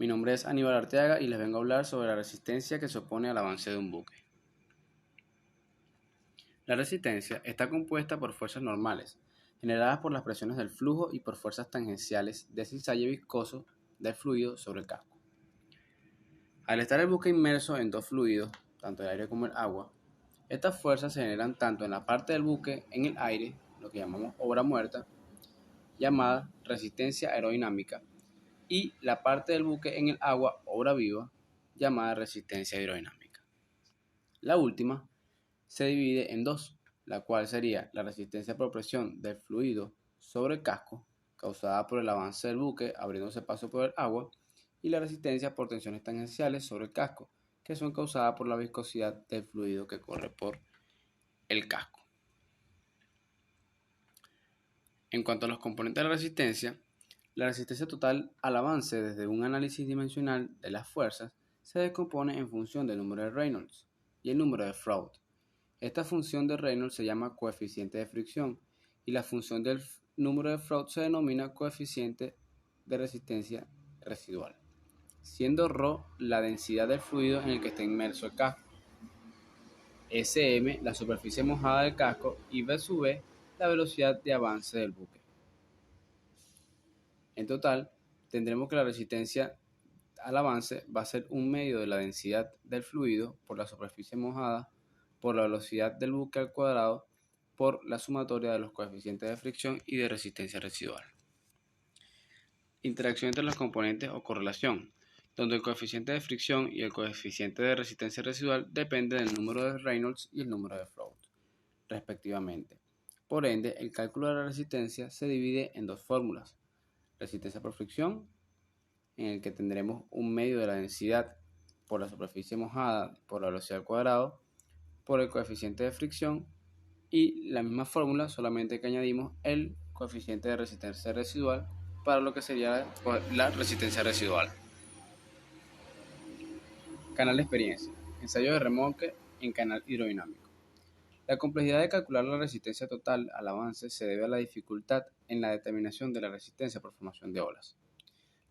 Mi nombre es Aníbal Arteaga y les vengo a hablar sobre la resistencia que se opone al avance de un buque. La resistencia está compuesta por fuerzas normales, generadas por las presiones del flujo y por fuerzas tangenciales del cisalle viscoso del fluido sobre el casco. Al estar el buque inmerso en dos fluidos, tanto el aire como el agua, estas fuerzas se generan tanto en la parte del buque en el aire, lo que llamamos obra muerta, llamada resistencia aerodinámica, y la parte del buque en el agua, obra viva, llamada resistencia hidrodinámica. La última se divide en dos, la cual sería la resistencia por presión del fluido sobre el casco, causada por el avance del buque abriéndose paso por el agua, y la resistencia por tensiones tangenciales sobre el casco, que son causadas por la viscosidad del fluido que corre por el casco. En cuanto a los componentes de la resistencia total al avance desde un análisis dimensional de las fuerzas se descompone en función del número de Reynolds y el número de Freud. Esta función de Reynolds se llama coeficiente de fricción y la función del número de Freud se denomina coeficiente de resistencia residual, siendo ρ la densidad del fluido en el que está inmerso el casco, Sm la superficie mojada del casco y V sub v la velocidad de avance del buque. En total, tendremos que la resistencia al avance va a ser un medio de la densidad del fluido por la superficie mojada por la velocidad del buque al cuadrado por la sumatoria de los coeficientes de fricción y de resistencia residual. Interacción entre los componentes o correlación, donde el coeficiente de fricción y el coeficiente de resistencia residual dependen del número de Reynolds y el número de Freud, respectivamente. Por ende, el cálculo de la resistencia se divide en dos fórmulas: resistencia por fricción, en el que tendremos un medio de la densidad por la superficie mojada por la velocidad al cuadrado por el coeficiente de fricción, y la misma fórmula, solamente que añadimos el coeficiente de resistencia residual para lo que sería la resistencia residual. Canal de experiencia. Ensayo de remolque en canal hidrodinámico. La complejidad de calcular la resistencia total al avance se debe a la dificultad en la determinación de la resistencia por formación de olas,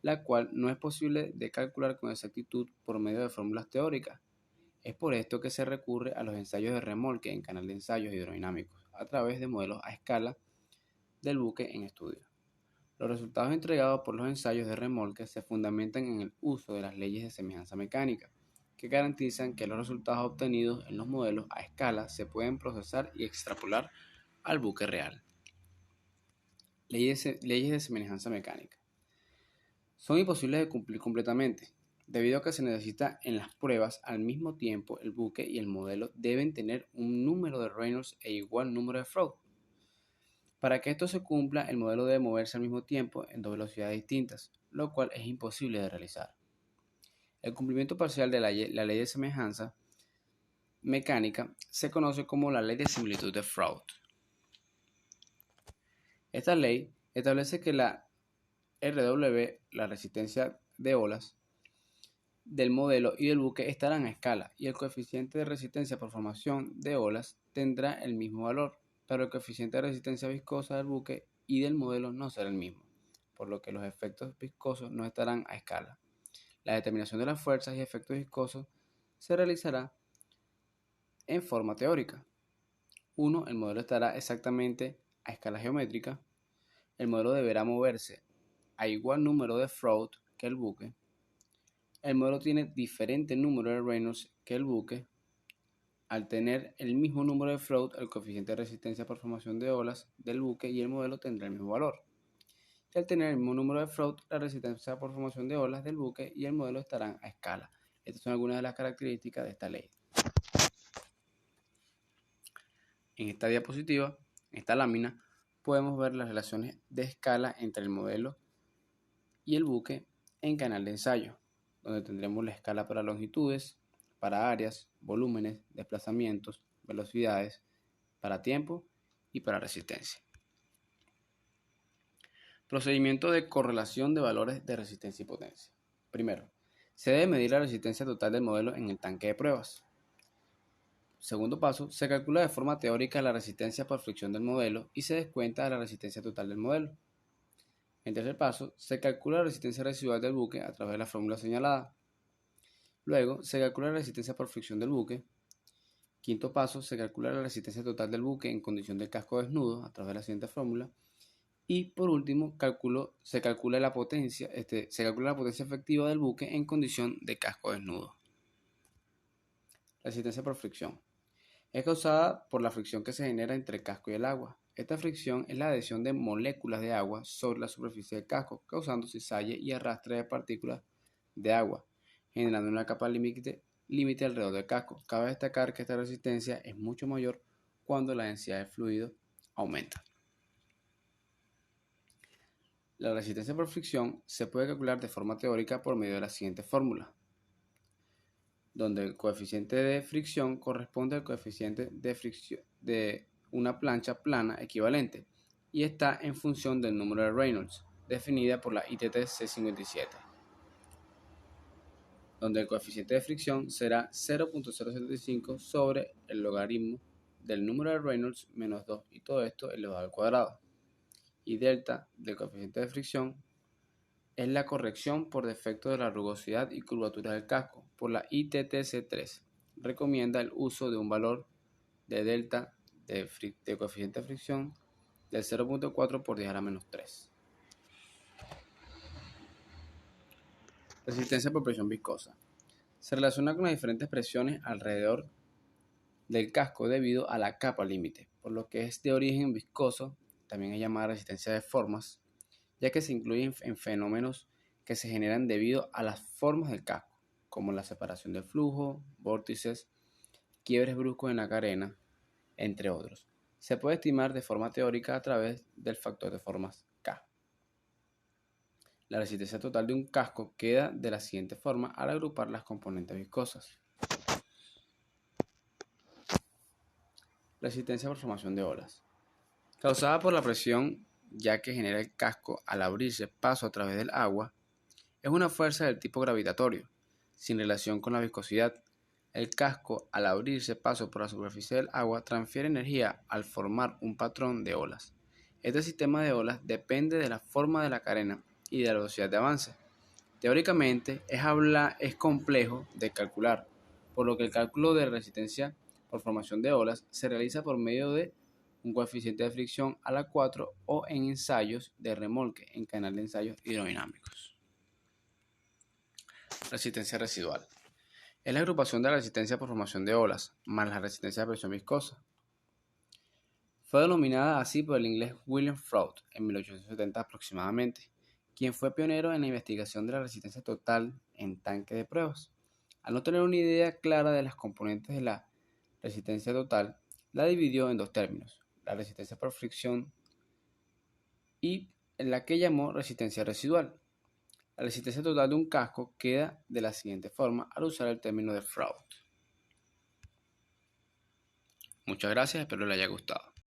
la cual no es posible de calcular con exactitud por medio de fórmulas teóricas. Es por esto que se recurre a los ensayos de remolque en canal de ensayos hidrodinámicos a través de modelos a escala del buque en estudio. Los resultados entregados por los ensayos de remolque se fundamentan en el uso de las leyes de semejanza mecánica, que garantizan que los resultados obtenidos en los modelos a escala se pueden procesar y extrapolar al buque real. Leyes de semejanza mecánica. Son imposibles de cumplir completamente, debido a que se necesita en las pruebas al mismo tiempo el buque y el modelo deben tener un número de Reynolds e igual número de Freud. Para que esto se cumpla, el modelo debe moverse al mismo tiempo en dos velocidades distintas, lo cual es imposible de realizar. El cumplimiento parcial de la ley de semejanza mecánica se conoce como la ley de similitud de Freud. Esta ley establece que la RW, la resistencia de olas del modelo y del buque estarán a escala, y el coeficiente de resistencia por formación de olas tendrá el mismo valor, pero el coeficiente de resistencia viscosa del buque y del modelo no será el mismo, por lo que los efectos viscosos no estarán a escala. La determinación de las fuerzas y efectos viscosos se realizará en forma teórica. 1. El modelo estará exactamente a escala geométrica. El modelo deberá moverse a igual número de Freud que el buque. El modelo tiene diferente número de Reynolds que el buque. Al tener el mismo número de Freud, el coeficiente de resistencia por formación de olas del buque y el modelo tendrá el mismo valor. Y al tener el mismo número de Freud, la resistencia por formación de olas del buque y el modelo estarán a escala. Estas son algunas de las características de esta ley. En esta diapositiva, en esta lámina, podemos ver las relaciones de escala entre el modelo y el buque en canal de ensayo, donde tendremos la escala para longitudes, para áreas, volúmenes, desplazamientos, velocidades, para tiempo y para resistencia. Procedimiento de correlación de valores de resistencia y potencia. Primero, se debe medir la resistencia total del modelo en el tanque de pruebas. Segundo paso, se calcula de forma teórica la resistencia por fricción del modelo y se descuenta de la resistencia total del modelo. En tercer paso, se calcula la resistencia residual del buque a través de la fórmula señalada. Luego, se calcula la resistencia por fricción del buque. Quinto paso, se calcula la resistencia total del buque en condición de casco desnudo a través de la siguiente fórmula. Y por último, se calcula la potencia efectiva del buque en condición de casco desnudo. Resistencia por fricción. Es causada por la fricción que se genera entre el casco y el agua. Esta fricción es la adhesión de moléculas de agua sobre la superficie del casco, causando cizalle y arrastre de partículas de agua, generando una capa límite alrededor del casco. Cabe destacar que esta resistencia es mucho mayor cuando la densidad de fluido aumenta. La resistencia por fricción se puede calcular de forma teórica por medio de la siguiente fórmula, donde el coeficiente de fricción corresponde al coeficiente de fricción de una plancha plana equivalente y está en función del número de Reynolds, definida por la ITT C57, donde el coeficiente de fricción será 0.075 sobre el logaritmo del número de Reynolds menos 2 y todo esto elevado al cuadrado. Y delta del coeficiente de fricción es la corrección por defecto de la rugosidad y curvatura del casco por la ITTC3. Recomienda el uso de un valor de delta de coeficiente de fricción del 0.4 por 10 a la menos 3. Resistencia por presión viscosa. Se relaciona con las diferentes presiones alrededor del casco debido a la capa límite, por lo que es de origen viscoso, también es llamada resistencia de formas, ya que se incluyen en fenómenos que se generan debido a las formas del casco, como la separación del flujo, vórtices, quiebres bruscos en la carena, entre otros. Se puede estimar de forma teórica a través del factor de formas K. La resistencia total de un casco queda de la siguiente forma al agrupar las componentes viscosas. Resistencia por formación de olas. Causada por la presión ya que genera el casco al abrirse paso a través del agua, es una fuerza del tipo gravitatorio, sin relación con la viscosidad. El casco, al abrirse paso por la superficie del agua, transfiere energía al formar un patrón de olas. Este sistema de olas depende de la forma de la carena y de la velocidad de avance. Teóricamente es complejo de calcular, por lo que el cálculo de resistencia por formación de olas se realiza por medio de un coeficiente de fricción a la 4 o en ensayos de remolque en canal de ensayos hidrodinámicos. Resistencia residual. Es la agrupación de la resistencia por formación de olas, más la resistencia de presión viscosa. Fue denominada así por el inglés William Froude en 1870 aproximadamente, quien fue pionero en la investigación de la resistencia total en tanques de pruebas. Al no tener una idea clara de las componentes de la resistencia total, la dividió en dos términos, la resistencia por fricción y en la que llamó resistencia residual. La resistencia total de un casco queda de la siguiente forma al usar el término de Froude. Muchas gracias, espero les haya gustado.